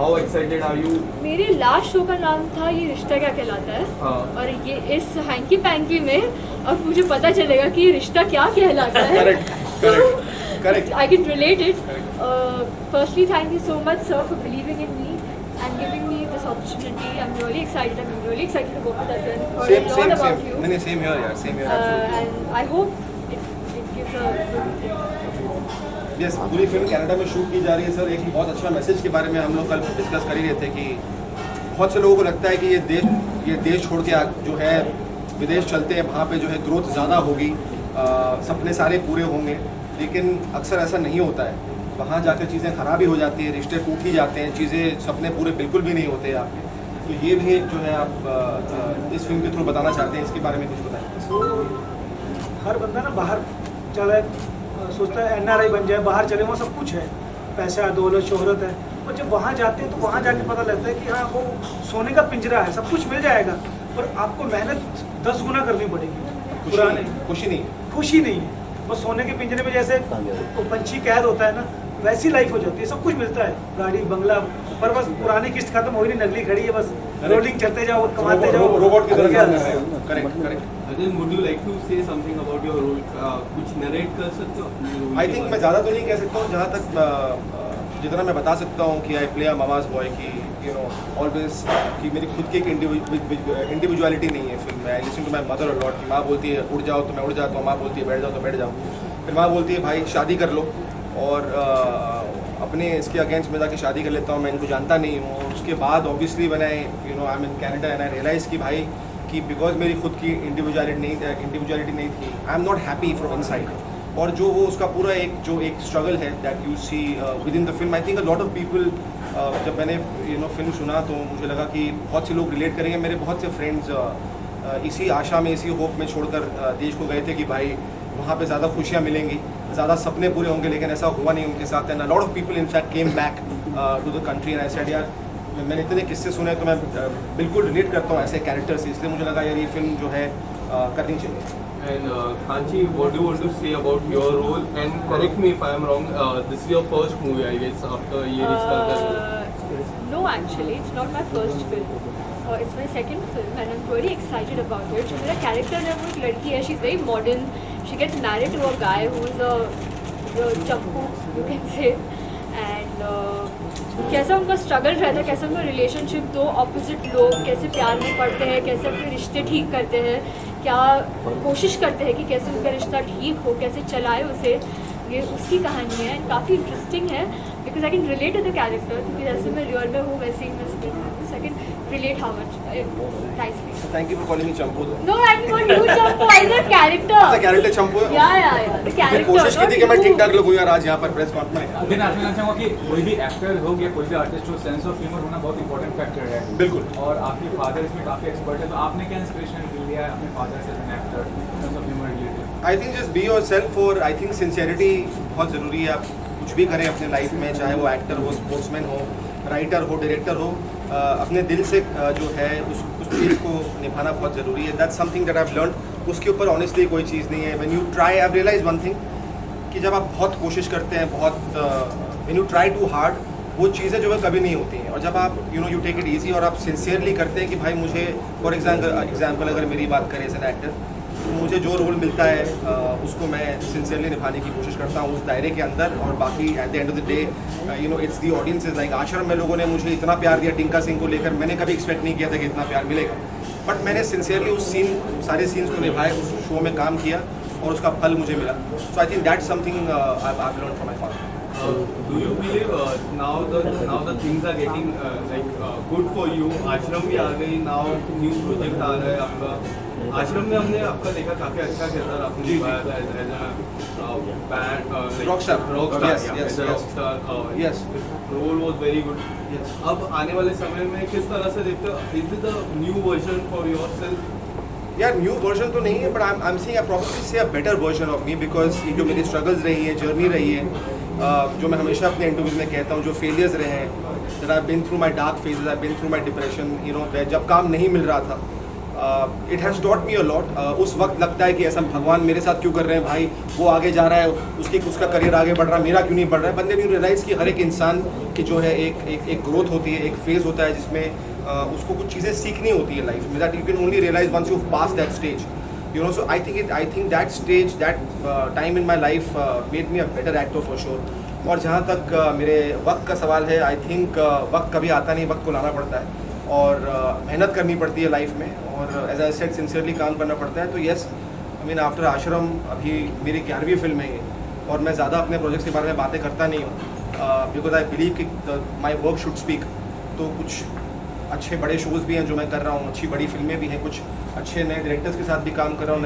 How excited are you? मेरे last show का नाम था ये रिश्ता क्या कहलाता है, और ये इस हैंकी पैंकी में अब मुझे पता चलेगा कि ये रिश्ता क्या कहलाता है। Correct. I can relate it. Firstly, thank you so much, sir, for believing in me and giving me this opportunity. I'm really excited. I'm really excited to go for that film. Heard a lot about you. नहीं same here यार, same here. And I hope it gives a good Yes, पूरी film Canada में shoot की जा रही है sir. एक बहुत अच्छा मैसेज के बारे में हम लोग कल डिस्कस कर ही रहे थे कि बहुत से लोगों को लगता है कि ये देश छोड़ के जो है विदेश चलते हैं, वहाँ पे जो है ग्रोथ ज़्यादा होगी, सपने सारे पूरे होंगे, लेकिन अक्सर ऐसा नहीं होता है। वहाँ जाकर चीज़ें ख़राब ही हो जाती हैं, रिश्ते टूट ही जाते हैं, चीज़ें सपने पूरे बिल्कुल भी नहीं होते आपके। तो ये भी जो है आप इस फिल्म के थ्रू बताना चाहते हैं, इसके बारे में कुछ बताएं। हर बंदा ना बाहर चला सोचता है NRI बन जाए, बाहर चले, वहाँ सब कुछ है, पैसा दौलत शोहरत है, और जब वहाँ जाते हैं तो वहाँ जाके पता लगता है कि हाँ वो सोने का पिंजरा है, सब कुछ मिल जाएगा, पर आपको मेहनत 10 गुना करनी पड़ेगी। खुशी नहीं है, बस सोने के पिंजरे में जैसे तो पंछी कैद होता है ना, वैसी लाइफ हो जाती है, सब कुछ मिलता है, गाड़ी बंगला, पर बस पुरानी किस्त खत्म हो ही नहीं, नकली खड़ी है, बस रोलिंग चलते जाओ, कमाते जाओ, रोबोट की तरह। Correct. Would you like to say something about your role? कुछ नरेट कर सकते हो अपने रोल? आई थिंक मैं ज़्यादा तो नहीं कह सकता हूँ, जहाँ तक जितना मैं बता सकता हूँ कि I play a mama's boy की, यू नो ऑलवेज, कि मेरी खुद की एक इंडिविजुअलिटी नहीं है फिल्म में। I listen to my mother lot, कि माँ बोलती है उड़ जाओ तो मैं उड़ जाता हूँ, माँ बोलती है बैठ जाओ तो बैठ जाओ, फिर माँ बोलती है भाई शादी कर लो, और अपने इसके अगेंस्ट में जाके शादी कर लेता हूँ, मैं इनको जानता नहीं हूँ। उसके बाद obviously when I you know I am in Canada and I realise कि भाई कि बिकॉज मेरी खुद की इंडिविजुअलिटी नहीं थी, I am not happy from inside. और जो वो उसका पूरा एक स्ट्रगल है that you see with in the film. I think a lot of people, जब मैंने फिल्म सुना तो मुझे लगा कि बहुत से लोग रिलेट करेंगे। मेरे बहुत से फ्रेंड्स इसी आशा में, इसी होप में छोड़कर देश को गए थे कि भाई वहाँ पे ज़्यादा खुशियाँ मिलेंगी, ज़्यादा सपने पूरे होंगे, लेकिन ऐसा हुआ नहीं उनके साथ। And a lot of people in fact came back to the country and I said यार, मैंने इतने किस्से सुने तो मैं बिल्कुल रिलेट करता हूँ ऐसे कैरेक्टर से, इसलिए मुझे लगा यार ये फिल्म जो है करनी चाहिए। And Kanchi, what do you want to say about your role? And correct me if I am wrong. This is your first movie, I guess, after Ye Rishta Ka. No, actually, it's not my first film. It's my second film, and I'm very excited about it. मेरा character है वो एक लड़की है. She's very modern. She gets married to a guy who is a चप्पू, you can say. And कैसा उनका struggle रहता है, कैसे उनका रिलेशनशिप, दो ऑपोजिट लोग कैसे प्यार में पड़ते हैं, कैसे अपने रिश्ते ठीक करते हैं, क्या कोशिश करते हैं कि कैसे उनका रिश्ता ठीक हो, कैसे चलाए उसे, ये उसकी कहानी है। एंड काफ़ी इंटरेस्टिंग है because I can relate to the character, क्योंकि जैसे मैं रियल में हूँ वैसे ही मैं स्क्रीन में हूँ, so I can relate how much nicely. Thank you for calling me Champu. No, I am not you Champu, I am the character Champu. Yeah the character. कोशिश की थी कि मैं ठीक-ठाक लोग हूँ यार आज यहाँ पर प्रेस कॉन्फ्रेंस में। लेकिन आपने चाहूँगा कि कोई भी एक्टर हो या कोई भी आर्टिस्ट हो, सेंस ऑफ ह्यूमर होना बहुत इंपॉर्टेंट फैक्टर है। बिल्कुल। और आपके फादर इसमें काफ़ी एक्सपर्ट है, तो आपने क्या इंस्पिरेशन लिया है अपने फादर से an actor, sense of humour related? I think just be your self, और आई थिंक सिंसियरिटी बहुत ज़रूरी है। आप कुछ भी करें अपने लाइफ में, चाहे वो एक्टर हो, स्पोर्ट्समैन हो, राइटर हो, डायरेक्टर हो, अपने दिल से जो है उस चीज़ को निभाना बहुत ज़रूरी है। That's something that I have learn. उसके ऊपर ऑनेस्टली कोई चीज़ नहीं है। When you try, I have realise one thing, कि जब आप बहुत कोशिश करते हैं, बहुत when you try too hard, वो चीज़ें जो है कभी नहीं होती हैं। और जब आप यू टेक इट ईजी और आप सिंसियरली करते हैं कि भाई मुझे, फॉर एग्जाम्पल अगर मेरी बात करें एज एन एक्टर, तो मुझे जो रोल मिलता है उसको मैं सिंसियरली निभाने की कोशिश करता हूँ उस दायरे के अंदर। और बाकी at the end of the day it's the audience is like, आश्रम में लोगों ने मुझे इतना प्यार दिया टिंका सिंह को लेकर, मैंने कभी एक्सपेक्ट नहीं किया था कि इतना प्यार मिलेगा, बट मैंने सिंसियरली उस सारे सीन्स को निभाए, उस शो में काम किया और उसका फल मुझे मिला। So I think that's something I have learned from my father. Do you believe now the things are getting good for you? आश्रम भी आ गई, now new project आ रहा है आपका। आश्रम में हमने आपका देखा काफी अच्छा किरदार आपने निभाया था as a band Rockstar. yes, role was very good. अब आने वाले समय में किस तरह से देखते हो, is it the new version for yourself? यार न्यू वर्जन तो नहीं है, but I am saying I probably say a better version of me, because ये जो मेरी स्ट्रगल्स रही है, जर्नी रही है, जो मैं हमेशा अपने इंटरव्यूज में कहता हूँ, जो फेलियर्स रहे हैं, that I been through my dark phases, I been through my depression, जब काम नहीं मिल रहा था, it has taught me a lot. उस वक्त लगता है कि ऐसा भगवान मेरे साथ क्यों कर रहे हैं भाई, वो आगे जा रहा है, उसका करियर आगे बढ़ रहा है, मेरा क्यों नहीं बढ़ रहा है। बंदे ने रियलाइज़ कि हर एक इंसान की जो है एक ग्रोथ होती है, एक फेज़ होता है जिसमें उसको कुछ चीज़ें सीखनी होती है लाइफ में, that you can only realise once you pass that stage, you know. So I think that stage, that time in my life made me a better actor for sure. और जहाँ तक मेरे वक्त का सवाल है, आई थिंक वक्त कभी आता नहीं, वक्त को लाना पड़ता है और मेहनत करनी पड़ती है लाइफ में, और एज आई सेड सिंसियरली काम करना पड़ता है। तो येस, आई मीन आफ्टर आश्रम अभी मेरी 11वीं फिल्म है ये, और मैं ज़्यादा अपने प्रोजेक्ट्स के बारे में बातें करता नहीं हूँ बिकॉज आई बिलीव कि माई वर्क शुड स्पीक। तो कुछ अच्छे बड़े शोज़ भी हैं जो मैं कर रहा हूँ, अच्छी बड़ी फिल्में भी हैं, कुछ अच्छे नए डायरेक्टर्स के साथ भी काम कर रहा हूँ,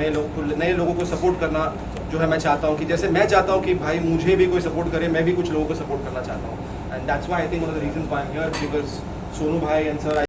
नए लोगों को सपोर्ट करना जो है मैं चाहता हूँ कि जैसे मैं चाहता हूँ कि भाई मुझे भी कोई सपोर्ट करे, मैं भी कुछ लोगों को सपोर्ट करना चाहता हूँ। And that's why I think one of the reason why I am here, because Sonu भाई एंड सर